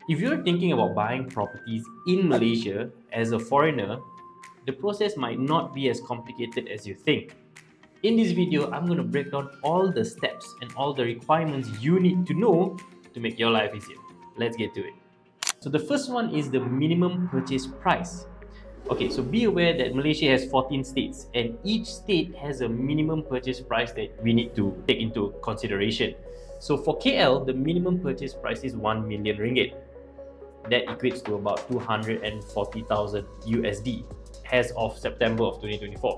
If you're thinking about buying properties in Malaysia as a foreigner, the process might not be as complicated as you think. In this video, I'm going to break down all the steps and all the requirements you need to know to make your life easier. Let's get to it. So the first one is the minimum purchase price. Okay, so be aware that Malaysia has 14 states and each state has a minimum purchase price that we need to take into consideration. So for KL, the minimum purchase price is 1 million ringgit. That equates to about 240,000 USD as of September of 2024.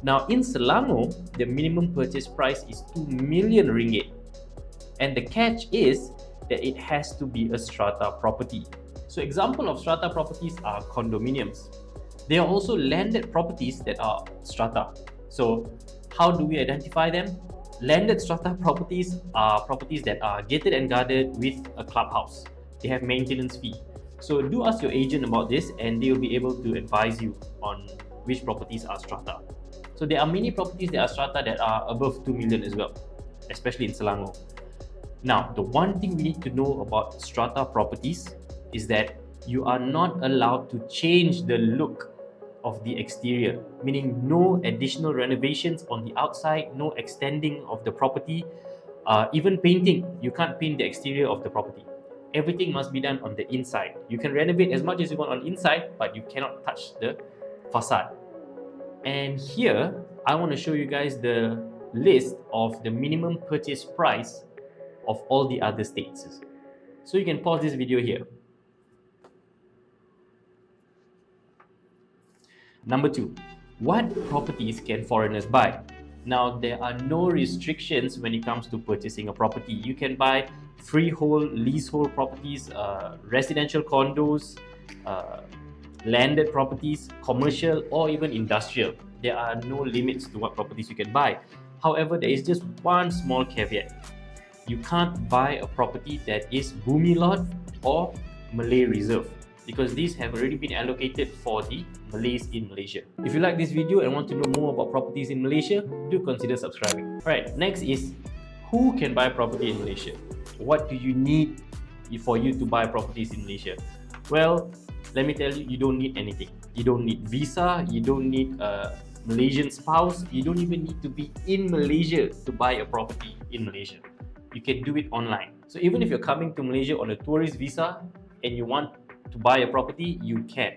Now in Selangor, the minimum purchase price is 2 million ringgit. And the catch is that it has to be a strata property. So example of strata properties are condominiums. There are also landed properties that are strata. So how do we identify them? Landed strata properties are properties that are gated and guarded with a clubhouse. They have maintenance fee. So do ask your agent about this and they will be able to advise you on which properties are strata. So there are many properties that are strata that are above 2 million as well, especially in Selangor. Now, the one thing we need to know about strata properties is that you are not allowed to change the look of the exterior, meaning no additional renovations on the outside, no extending of the property, even painting. You can't paint the exterior of the property. Everything must be done on the inside. You can renovate as much as you want on the inside, but you cannot touch the facade. And here, I want to show you guys the list of the minimum purchase price of all the other states. So you can pause this video here. Number 2, what properties can foreigners buy? Now, there are no restrictions when it comes to purchasing a property. You can buy freehold, leasehold properties, residential condos, landed properties, commercial, or even industrial. There are no limits to what properties you can buy. However, there is just one small caveat. You can't buy a property that is Bumi Lot or Malay Reserve, because these have already been allocated for the Malays in Malaysia. If you like this video and want to know more about properties in Malaysia, do consider subscribing. Alright, next is who can buy property in Malaysia? What do you need for you to buy properties in Malaysia? Well, let me tell you, you don't need anything. You don't need visa, you don't need a Malaysian spouse, you don't even need to be in Malaysia to buy a property in Malaysia. You can do it online. So even if you're coming to Malaysia on a tourist visa and you want to buy a property, you can.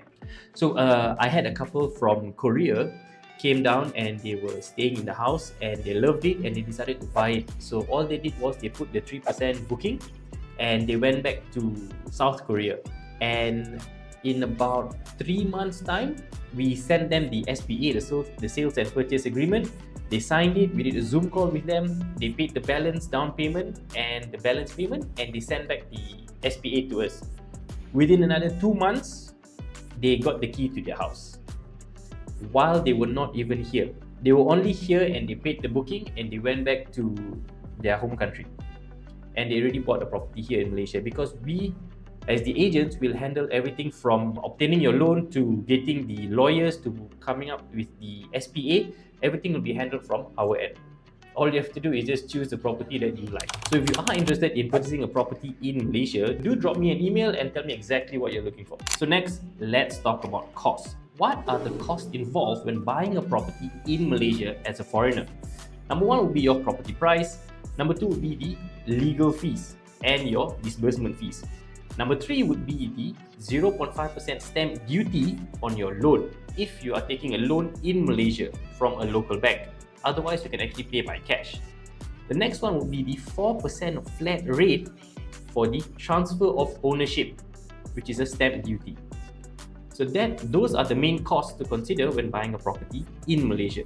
So I had a couple from Korea came down and they were staying in the house and they loved it and they decided to buy it. So all they did was they put the 3% booking and they went back to South Korea. And in about 3 months time, we sent them the SPA, the sales and purchase agreement. They signed it, we did a Zoom call with them, they paid the balance down payment and the balance payment, and they sent back the SPA to us. Within another 2 months, they got the key to their house. While they were not even here. They were only here and they paid the booking and they went back to their home country. And they already bought a property here in Malaysia, because we, as the agents, will handle everything from obtaining your loan to getting the lawyers to coming up with the SPA. Everything will be handled from our end. All you have to do is just choose the property that you like. So if you are interested in purchasing a property in Malaysia, do drop me an email and tell me exactly what you're looking for. So next, let's talk about costs. What are the costs involved when buying a property in Malaysia as a foreigner? Number 1 would be your property price. Number 2 would be the legal fees and your disbursement fees. Number 3 would be the 0.5% stamp duty on your loan if you are taking a loan in Malaysia from a local bank. Otherwise, you can actually pay by cash. The next one would be the 4% flat rate for the transfer of ownership, which is a stamp duty. So those are the main costs to consider when buying a property in Malaysia.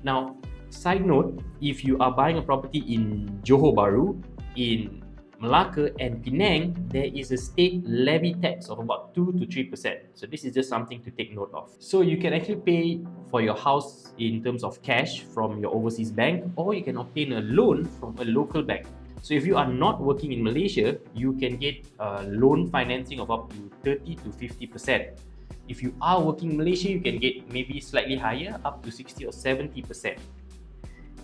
Now, side note, if you are buying a property in Johor Bahru, in Malacca and Penang, there is a state levy tax of about 2 to 3%. So this is just something to take note of. So you can actually pay for your house in terms of cash from your overseas bank, or you can obtain a loan from a local bank. So if you are not working in Malaysia, you can get loan financing of up to 30 to 50%. If you are working in Malaysia, you can get maybe slightly higher, up to 60 or 70%.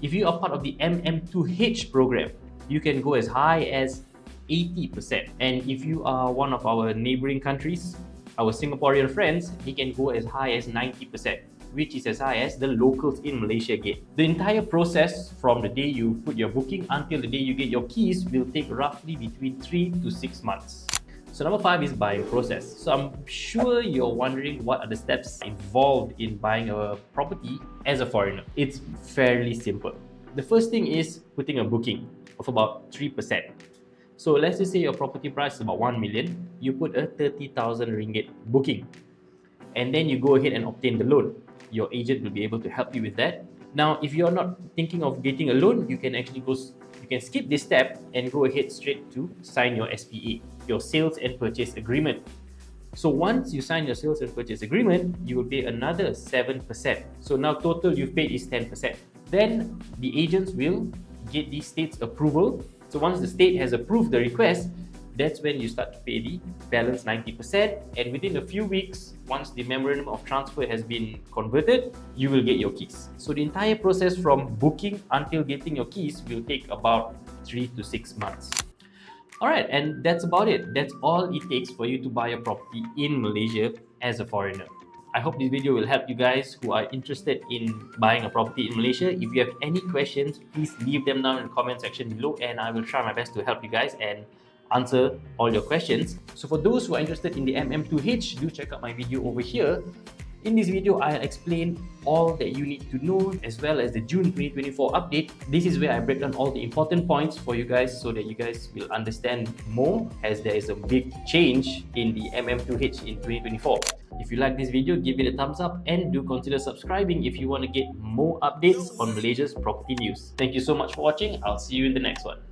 If you are part of the MM2H program, you can go as high as 80%. And if you are one of our neighboring countries, our Singaporean friends, he can go as high as 90%, which is as high as the locals in Malaysia get. The entire process from the day you put your booking until the day you get your keys will take roughly between 3 to 6 months. So number 5 is buying process. So I'm sure you're wondering what are the steps involved in buying a property as a foreigner. It's fairly simple. The first thing is putting a booking of about 3%. So let's just say your property price is about 1 million, you put a 30,000 ringgit booking, and then you go ahead and obtain the loan. Your agent will be able to help you with that. Now, if you're not thinking of getting a loan, you can actually skip this step and go ahead straight to sign your SPA, your sales and purchase agreement. So once you sign your sales and purchase agreement, you will pay another 7%. So now total you've paid is 10%. Then the agents will get the state's approval. So once the state has approved the request, that's when you start to pay the balance 90%, and within a few weeks, once the memorandum of transfer has been converted, you will get your keys. So the entire process from booking until getting your keys will take about 3 to 6 months. Alright, and that's about it. That's all it takes for you to buy a property in Malaysia as a foreigner. I hope this video will help you guys who are interested in buying a property in Malaysia. If you have any questions, please leave them down in the comment section below, and I will try my best to help you guys and answer all your questions. So for those who are interested in the MM2H, do check out my video over here. In this video, I'll explain all that you need to know, as well as the June 2024 update. This is where I break down all the important points for you guys so that you guys will understand more, as there is a big change in the MM2H in 2024. If you like this video, give it a thumbs up and do consider subscribing if you want to get more updates on Malaysia's property news. Thank you so much for watching. I'll see you in the next one.